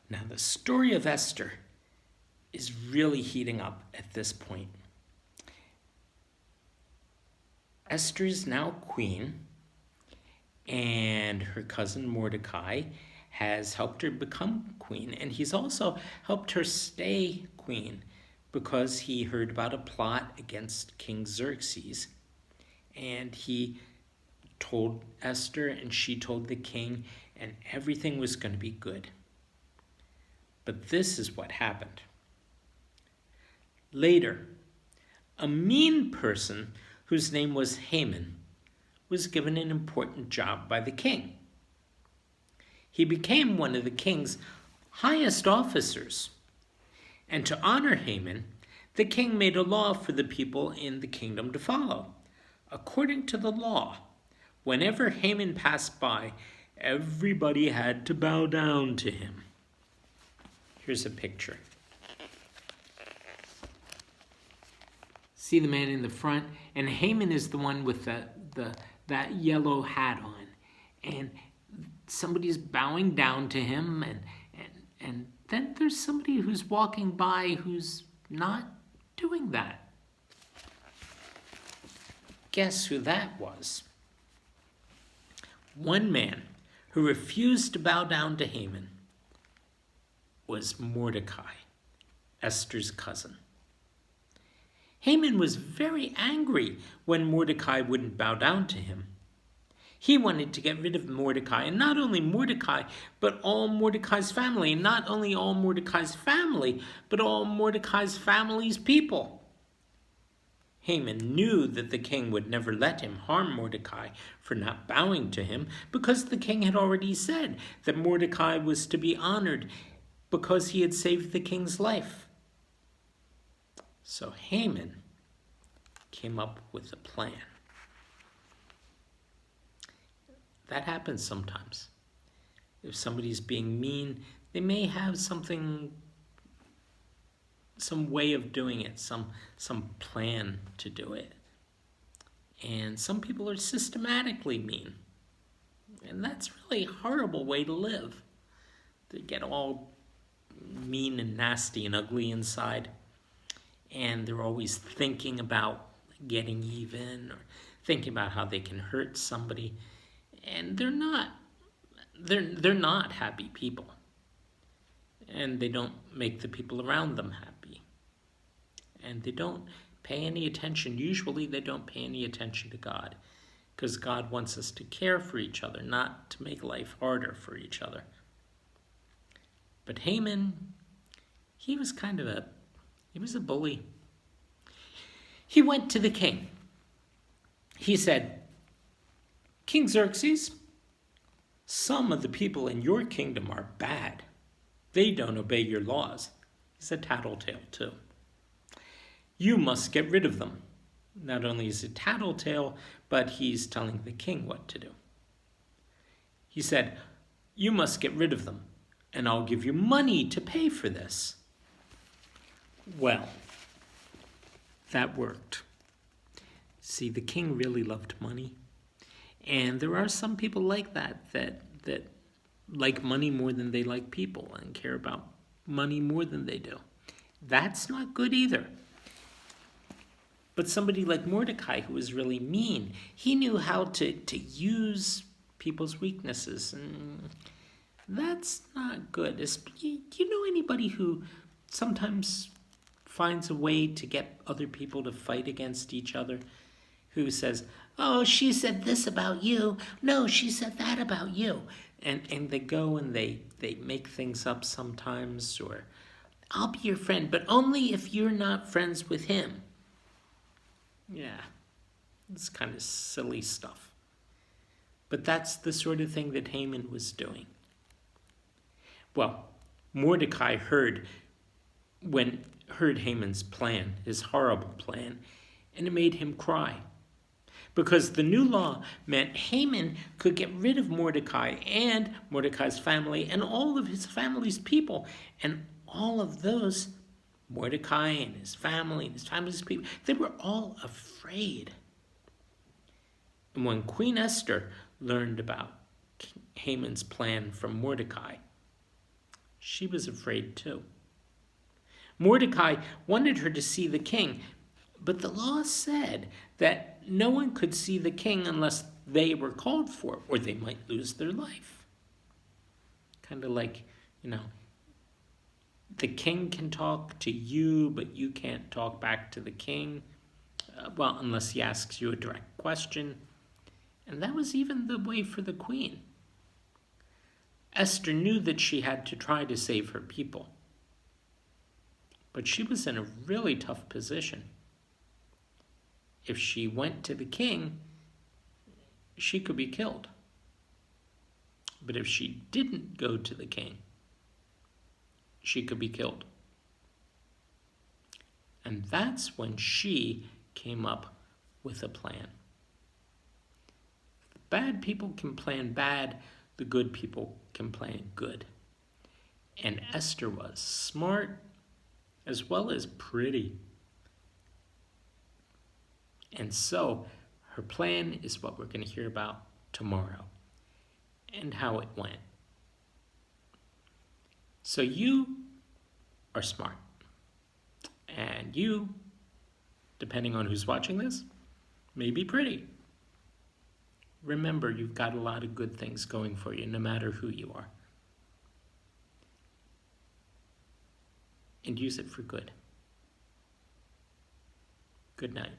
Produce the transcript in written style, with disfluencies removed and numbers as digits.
Now, the story of Esther is really heating up at this point. Esther is now queen, and her cousin Mordecai has helped her become queen, and he's also helped her stay queen because he heard about a plot against King Xerxes, and he told Esther, and she told the king, and everything was going to be good. But this is what happened. Later, a mean person whose name was Haman was given an important job by the king. He became one of the king's highest officers. And to honor Haman, the king made a law for the people in the kingdom to follow. According to the law, whenever Haman passed by, everybody had to bow down to him. Here's a picture. See the man in the front? And Haman is the one with that yellow hat on. And somebody's bowing down to him, and then there's somebody who's walking by who's not doing that. Guess who that was? One man who refused to bow down to Haman was Mordecai, Esther's cousin. Haman was very angry when Mordecai wouldn't bow down to him. He wanted to get rid of Mordecai, and not only Mordecai, but all Mordecai's family, and not only all Mordecai's family, but all Mordecai's family's people. Haman knew that the king would never let him harm Mordecai for not bowing to him, because the king had already said that Mordecai was to be honored because he had saved the king's life. So Haman came up with a plan. That happens sometimes. If somebody's being mean, they may have some way of doing it, some plan to do it. And some people are systematically mean. And that's really a horrible way to live. They get all mean and nasty and ugly inside. And they're always thinking about getting even or thinking about how they can hurt somebody. And they're not happy people. And they don't make the people around them happy. And they don't pay any attention. Usually they don't pay any attention to God, because God wants us to care for each other, not to make life harder for each other. But Haman, he was a bully. He went to the king. He said, "King Xerxes, some of the people in your kingdom are bad. They don't obey your laws." He's a tattletale too. "You must get rid of them." Not only is he a tattletale, but he's telling the king what to do. He said, "You must get rid of them, and I'll give you money to pay for this." Well, that worked. See, the king really loved money. And there are some people like that like money more than they like people and care about money more than they do. That's not good either. But somebody like Mordecai, who was really mean, he knew how to use people's weaknesses, and that's not good. Do you know anybody who sometimes finds a way to get other people to fight against each other? Who says, "Oh, she said this about you. No, she said that about you." And they go and they make things up sometimes, or, "I'll be your friend, but only if you're not friends with him." Yeah, it's kind of silly stuff. But that's the sort of thing that Haman was doing. Well, Mordecai heard Haman's plan, his horrible plan, and it made him cry. Because the new law meant Haman could get rid of Mordecai and Mordecai's family and all of his family's people. And all of those, Mordecai and his family and his family's people, they were all afraid. And when Queen Esther learned about Haman's plan from Mordecai, she was afraid too. Mordecai wanted her to see the king, but the law said that no one could see the king unless they were called for, or they might lose their life. Kind of like, the king can talk to you, but you can't talk back to the king. Well, unless he asks you a direct question. And that was even the way for the queen. Esther knew that she had to try to save her people. But she was in a really tough position. If she went to the king, she could be killed. But if she didn't go to the king, she could be killed. And that's when she came up with a plan. The bad people can plan bad, the good people can plan good. And Esther was smart as well as pretty. And so her plan is what we're going to hear about tomorrow and how it went. So you are smart. And you, depending on who's watching this, may be pretty. Remember, you've got a lot of good things going for you, no matter who you are. And use it for good. Good night.